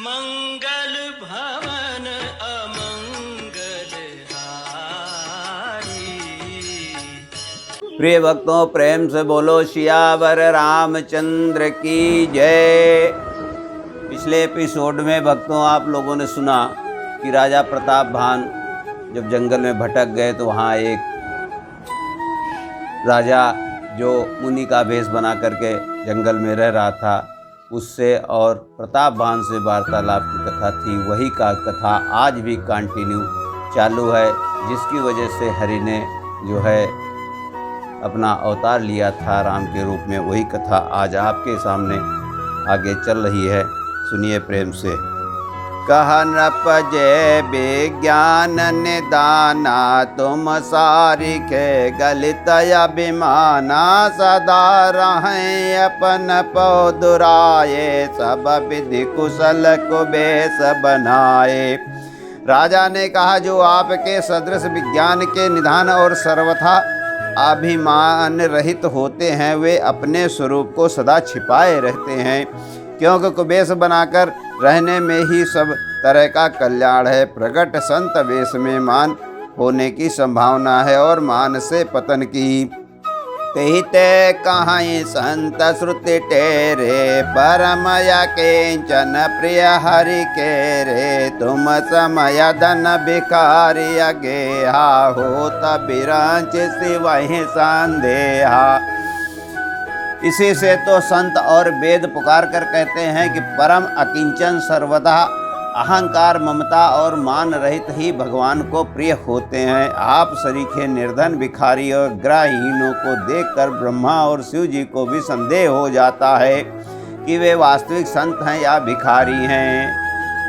मंगल भवन अमंगल हारी। प्रिय भक्तों, प्रेम से बोलो सियावर रामचंद्र की जय। पिछले एपिसोड में भक्तों आप लोगों ने सुना कि राजा प्रताप भान जब जंगल में भटक गए तो वहाँ एक राजा जो मुनि का वेश बना करके जंगल में रह रहा था उससे और प्रताप भान से वार्तालाप की कथा थी। वही का कथा आज भी कंटिन्यू चालू है, जिसकी वजह से हरि ने जो है अपना अवतार लिया था राम के रूप में। वही कथा आज आपके सामने आगे चल रही है, सुनिए प्रेम से। कह नृप जय विज्ञान निदाना, तुम सारिखे गलित अभिमाना। सदा रहें अपन पौदुराए, सब विधि कुशल को बेस बनाए। राजा ने कहा, जो आपके सदृश विज्ञान के निधान और सर्वथा अभिमान रहित होते हैं वे अपने स्वरूप को सदा छिपाए रहते हैं, क्योंकि कुबेश बनाकर रहने में ही सब तरह का कल्याण है। प्रगट संत वेश में मान होने की संभावना है और मान से पतन की। कहते कहीं संत श्रुति टेरे, परमया किंचन प्रिय हरि के रे। तुम समय धन भिखारी अगेहा, हो तबिरांच सिवहि संदेहा। इसी से तो संत और वेद पुकार कर कहते हैं कि परम अकिंचन सर्वदा अहंकार ममता और मान रहित ही भगवान को प्रिय होते हैं। आप सरीखे निर्धन भिखारी और ग्रहहीनों को देखकर ब्रह्मा और शिव जी को भी संदेह हो जाता है कि वे वास्तविक संत हैं या भिखारी हैं।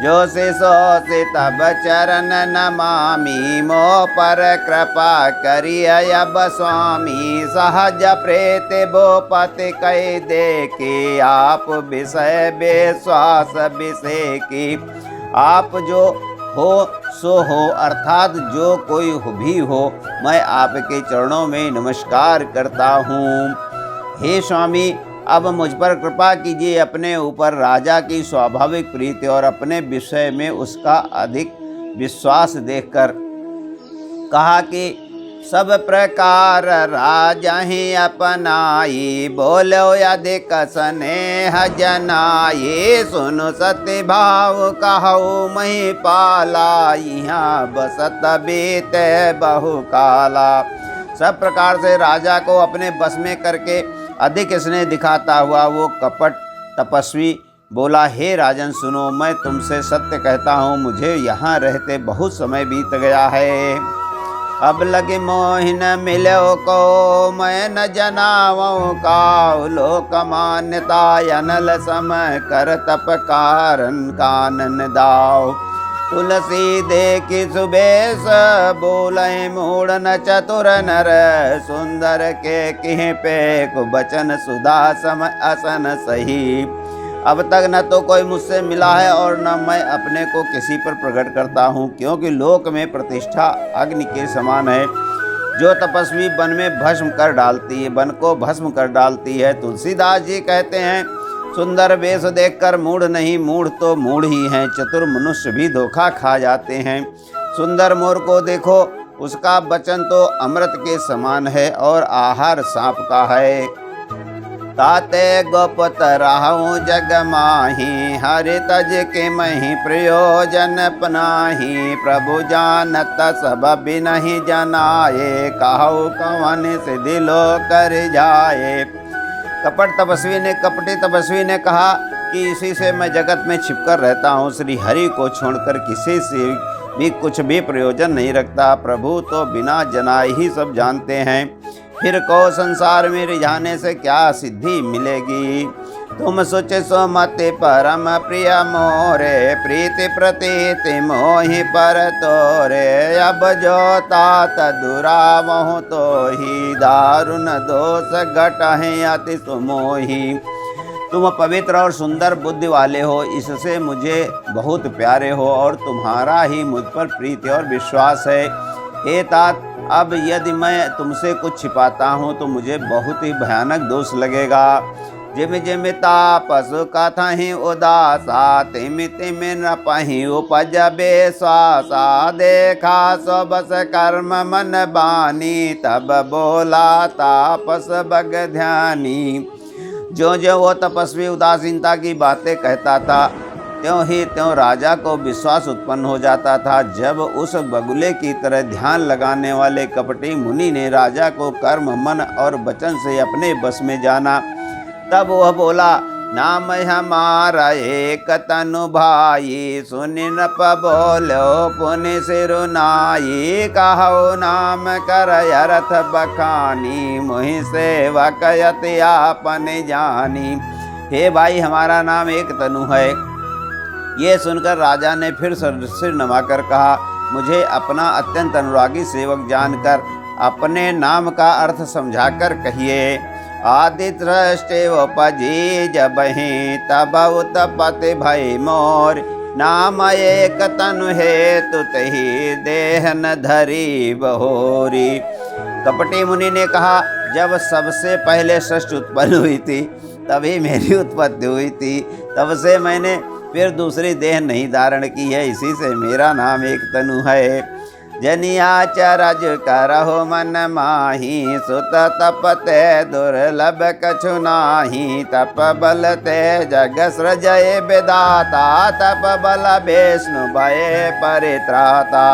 जो से सो से तब चरण नमामि, मोह पर कृपा करिय अब स्वामी। सहज प्रेत भूपति कह देखे, आप विषय विश्वास विषय की। आप जो हो सो हो, अर्थात जो कोई भी हो, मैं आपके चरणों में नमस्कार करता हूँ। हे स्वामी, अब मुझ पर कृपा कीजिए। अपने ऊपर राजा की स्वाभाविक प्रीति और अपने विषय में उसका अधिक विश्वास देखकर कहा कि सब प्रकार राजा ही अपनाई। बोलो अधिक स्नेह जनाई, सुनो सत्य भाव कहो मही पाला। यहाँ बसत बीते बहु काला। सब प्रकार से राजा को अपने बस में करके अधिक स्नेह दिखाता हुआ वो कपट तपस्वी बोला, हे राजन सुनो, मैं तुमसे सत्य कहता हूँ, मुझे यहाँ रहते बहुत समय बीत गया है। अब लगे मोहिन मिलो को मैं न जनावों का। लोक मान्यता अनल समय कर तप कारण कानन दाव। तुलसी देखी सुबेश बोले मूढ़ न चतुर नर। सुंदर के किह पे को बचन सुधा समय असन सही। अब तक न तो कोई मुझसे मिला है और न मैं अपने को किसी पर प्रकट करता हूँ, क्योंकि लोक में प्रतिष्ठा अग्नि के समान है, जो तपस्वी वन में भस्म कर डालती है, वन को भस्म कर डालती है। तुलसीदास जी कहते हैं, सुंदर वेश देखकर मूढ़ नहीं, मूढ़ तो मूढ़ ही हैं। चतुर मनुष्य भी धोखा खा जाते हैं। सुंदर मोर को देखो, उसका वचन तो अमृत के समान है और आहार सांप का है। ताते गोपत राहु जग माही, हरि तज के मही प्रयोजन पनाही। प्रभु जानत सब बिनहि जनाए, कहु कवन से दिलो कर जाए। कपटी तपस्वी ने कहा कि इसी से मैं जगत में छिपकर रहता हूँ, श्री हरि को छोड़कर किसी से भी कुछ भी प्रयोजन नहीं रखता। प्रभु तो बिना जनाए ही सब जानते हैं, फिर को संसार में रिझाने से क्या सिद्धि मिलेगी। तुम सोचे सो मते परम प्रिय मोरे, प्रीति प्रतीति मोहि पर तोरे। अब जो तात दुरावहु तो ही, दारुण दोष घटहि अति सुमोही। तुम पवित्र और सुंदर बुद्धि वाले हो, इससे मुझे बहुत प्यारे हो और तुम्हारा ही मुझ पर प्रीति और विश्वास है। हे तात, अब यदि मैं तुमसे कुछ छिपाता हूँ तो मुझे बहुत ही भयानक दोष लगेगा। जिम जिम तापस कथहि उदासा तिम तिम न पहि उपज बेश्वासा देखा सो बस कर्म मन बानी तब बोला तापस बग ध्यानी। ज्यों ज्यों वो तपस्वी उदासीनता की बातें कहता था त्यों ही त्यों राजा को विश्वास उत्पन्न हो जाता था। जब उस बगुले की तरह ध्यान लगाने वाले कपटी मुनि ने राजा को कर्म मन और वचन से अपने बस में जाना, तब वह बोला, नाम हमारा एक तनु भाई, सुनि नप बोलो पुनि सिरुनाई, कहो नाम कर अरथ बखानी, मुहि सेवक यति आपन जानी। हे भाई, हमारा नाम एक तनु है। ये सुनकर राजा ने फिर सिर नवाकर कहा, मुझे अपना अत्यंत अनुरागी सेवक जानकर अपने नाम का अर्थ समझाकर कहिए। आदित्य उपजी जबहि तब उत्पत्ति भई मोर, नाम एक तनु हेतु तहि देह न धरी बहोरी। कपटी मुनि ने कहा, जब सबसे पहले सृष्टि उत्पन्न हुई थी तभी मेरी उत्पत्ति हुई थी, तब से मैंने फिर दूसरी देह नहीं धारण की है, इसी से मेरा नाम एक तनु है। जनिया चरज करहो मन माही, सुत तपते दुर्लभ कछु नाही, तप बल ते जग सृजय विदाता, तप बल विष्णु भय परित्राता।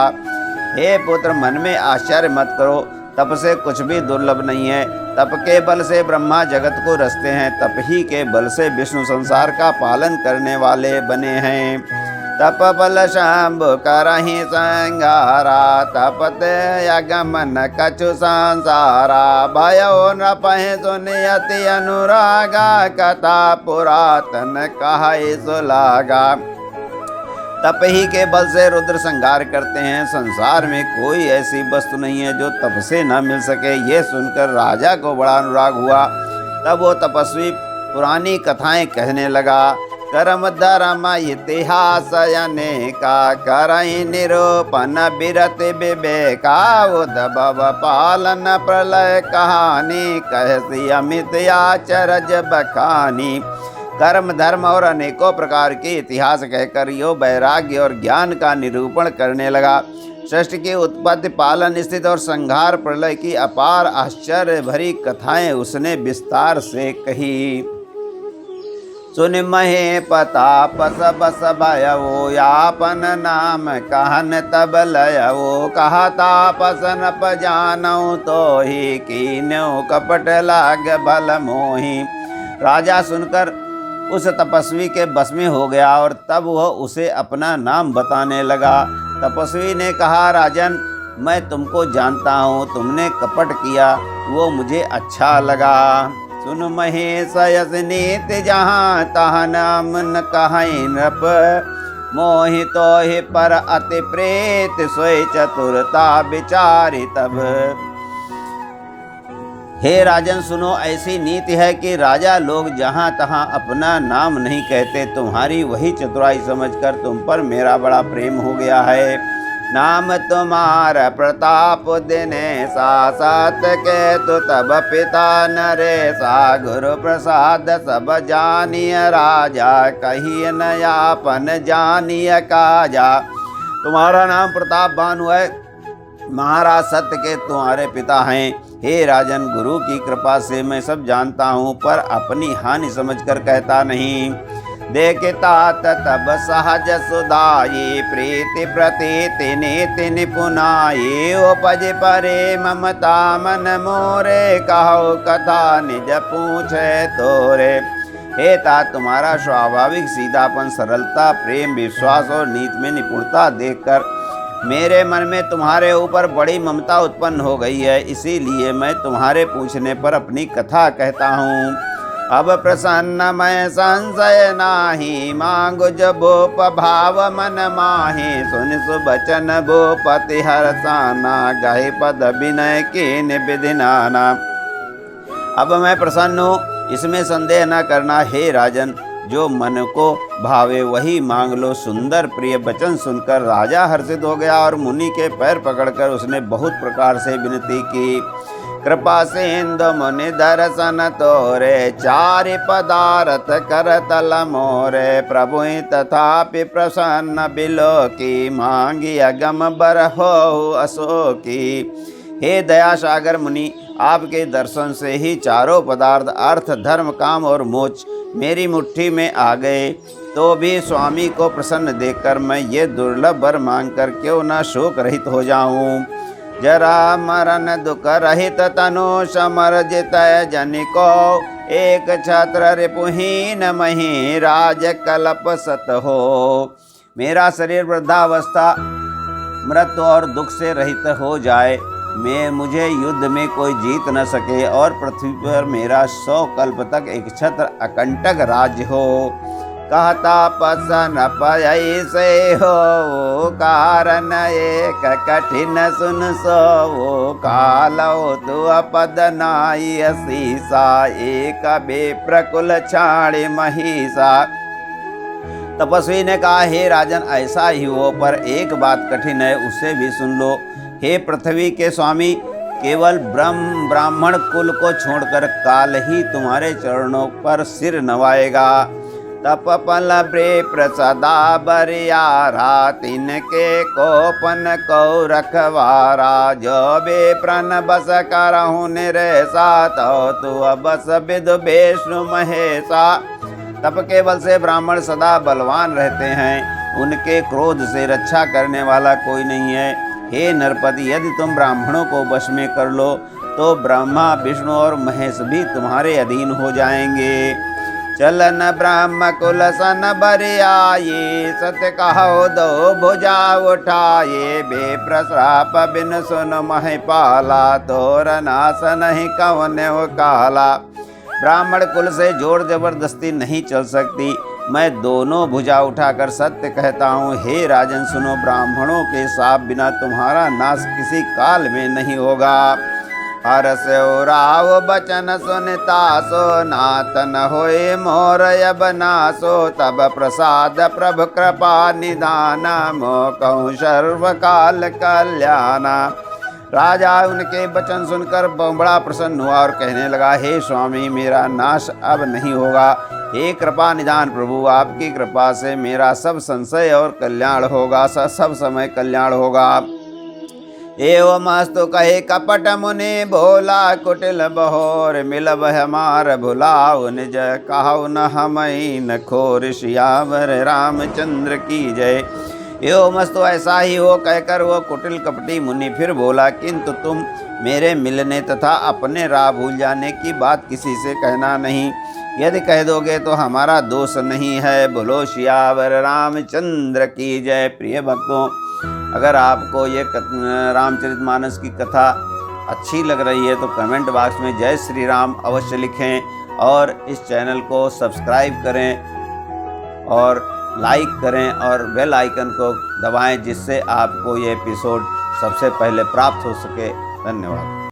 हे पुत्र, मन में आश्चर्य मत करो, तप से कुछ भी दुर्लभ नहीं है। तप के बल से ब्रह्मा जगत को रचते हैं, तप ही के बल से विष्णु संसार का पालन करने वाले बने हैं। तप बल शंभु करहि संगारा, तपते यगमन कछु संसारा, भयो न पहि सुनियति अनुरागा, कथा पुरातन कहै सुलागा। तप ही के बल से रुद्र संहार करते हैं, संसार में कोई ऐसी वस्तु नहीं है जो तप से न मिल सके। ये सुनकर राजा को बड़ा अनुराग हुआ। तब वो तपस्वी पुरानी कथाएं कहने लगा। कर्म धर्म इतिहास अनेका, करहि निरूपण बिरत विवेका, उद्भव पालन प्रलय कहानी, कहसी अमित आचरज बखानी। कर्म धर्म और अनेकों प्रकार के इतिहास कहकर यो वैराग्य और ज्ञान का निरूपण करने लगा। सृष्टि की उत्पत्ति, पालन, स्थिति और संहार प्रलय की अपार आश्चर्य भरी कथाएं उसने विस्तार से कही। सुन महे प्रताप सब भयवो, यापन नाम कहन तब लयवो, कहा तापस न जानऊ तो ही, कीन्यो कपट लाग भल मोही। राजा सुनकर उस तपस्वी के बस में हो गया और तब वह उसे अपना नाम बताने लगा। तपस्वी ने कहा, राजन, मैं तुमको जानता हूँ, तुमने कपट किया वो मुझे अच्छा लगा। सुन महेश यस नीति जहाँ तहाँ नाम न कहीं नृप, मोहि तो ही पर अति प्रेत, सोई चतुरता विचारी तब। हे राजन, सुनो, ऐसी नीति है कि राजा लोग जहाँ तहाँ अपना नाम नहीं कहते। तुम्हारी वही चतुराई समझकर तुम पर मेरा बड़ा प्रेम हो गया है। नाम तुम्हारा प्रताप दिनेशा, सत के तो तब पिता नरेशा, गुरु प्रसाद सब जानिय राजा, कहिए नयापन जानिय काजा। तुम्हारा नाम प्रताप भानु है, महाराज सत्य के तुम्हारे पिता हैं। हे राजन, गुरु की कृपा से मैं सब जानता हूँ, पर अपनी हानि समझकर कहता नहीं। देखता तब सहज सुधाई, प्रीति प्रतीति नीति निपुनाई, उपज परे ममता मन मोरे, कहो कथा निज पूछे तोरे। हे तात, तुम्हारा स्वाभाविक सीधापन, सरलता, प्रेम, विश्वास और नीति में निपुणता देखकर मेरे मन में तुम्हारे ऊपर बड़ी ममता उत्पन्न हो गई है, इसीलिए मैं तुम्हारे पूछने पर अपनी कथा कहता हूँ। अब प्रसन्न मैं संशय नाही, मांगो जबोप भाव मन माही, सुन सुबचन भूपति हरसाना, गाहि पद विनय कीन विधि नाना। अब मैं प्रसन्न हूँ, इसमें संदेह न करना। हे राजन, जो मन को भावे वही मांग लो। सुंदर प्रिय वचन सुनकर राजा हर्षित हो गया और मुनि के पैर पकड़कर उसने बहुत प्रकार से विनती की। कृपा सिंधु मुनि दर्शन तोरे, चारि पदारथ कर तल मोरे। प्रभु तथापि प्रसन्न बिलोकी, मांगी अगम बरहो अशोकी। हे दया सागर मुनि, आपके दर्शन से ही चारों पदार्थ अर्थ धर्म काम और मोक्ष मेरी मुट्ठी में आ गए। तो भी स्वामी को प्रसन्न देखकर मैं ये दुर्लभ वर मांगकर क्यों न शोक रहित हो जाऊं। जरा मरण दुख रहित तनु समर्जित जनिको, एक छत्र रिपुहीन मही राज कल्प सत हो। मेरा शरीर वृद्धावस्था मृत्यु और दुख से रहित हो जाए, मुझे युद्ध में कोई जीत न सके और पृथ्वी पर मेरा 100 कल्प तक एक छत्र अकंटक राज्य हो। कहता पसन पय से हो, कारण एक कठिन सुन सो। कालो तु पद नाई असीसा, एक बेप्रकुल छाड़ी महिषा। तपस्वी ने कहा, हे राजन, ऐसा ही हो, पर एक बात कठिन है, उससे भी सुन लो। हे पृथ्वी के स्वामी, केवल ब्राह्मण कुल को छोड़कर काल ही तुम्हारे चरणों पर सिर नवाएगा। तप पल प्रसदा बरियारा, तिनके कोपन को रखवारा। जो बे प्रण बस करहु निरेसा, तो तू बस विदु विष्णु महेशा। तप के बल से ब्राह्मण सदा बलवान रहते हैं, उनके क्रोध से रक्षा करने वाला कोई नहीं है। हे नरपति, यदि तुम ब्राह्मणों को वश में कर लो तो ब्रह्मा विष्णु और महेश भी तुम्हारे अधीन हो जाएंगे। चलन ब्रह्म कुल सन बरियाये, सत्य कहो दो भुजा उठाये। बेप्रश्राप बिन सुन महिपाला, तोर नाश नहीं कवन काला। ब्राह्मण कुल से जोर जबरदस्ती नहीं चल सकती, मैं दोनों भुजा उठाकर सत्य कहता हूँ। हे राजन सुनो, ब्राह्मणों के साप बिना तुम्हारा नाश किसी काल में नहीं होगा। हर्ष राव बचन सुनता सो, नातन होए मोर अब नासो। तब प्रसाद प्रभु कृपा निदान, मोकहु सर्वकाल कल्याणा। राजा उनके वचन सुनकर बड़ा प्रसन्न हुआ और कहने लगा, हे स्वामी, मेरा नाश अब नहीं होगा। हे कृपा निदान प्रभु, आपकी कृपा से मेरा सब संशय और कल्याण होगा, सब समय कल्याण होगा। एवं अस्तु कहे कपट मुनि भोला, कुटिल बहोर मिलब हमार भुलाओ। निज कहो न हमई न खोर, सियावर रामचंद्र की जय। एवं मस्तु ऐसा ही हो कहकर वो कुटिल कपटी मुनि फिर बोला, किंतु तुम मेरे मिलने तथा अपने राह भूल जाने की बात किसी से कहना नहीं। यदि कह दोगे तो हमारा दोष नहीं है। बोलो सियावर रामचंद्र की जय। प्रिय भक्तों, अगर आपको ये रामचरितमानस की कथा अच्छी लग रही है तो कमेंट बॉक्स में जय श्री राम अवश्य लिखें और इस चैनल को सब्सक्राइब करें और लाइक करें और बेल आइकन को दबाएं, जिससे आपको ये एपिसोड सबसे पहले प्राप्त हो सके। धन्यवाद।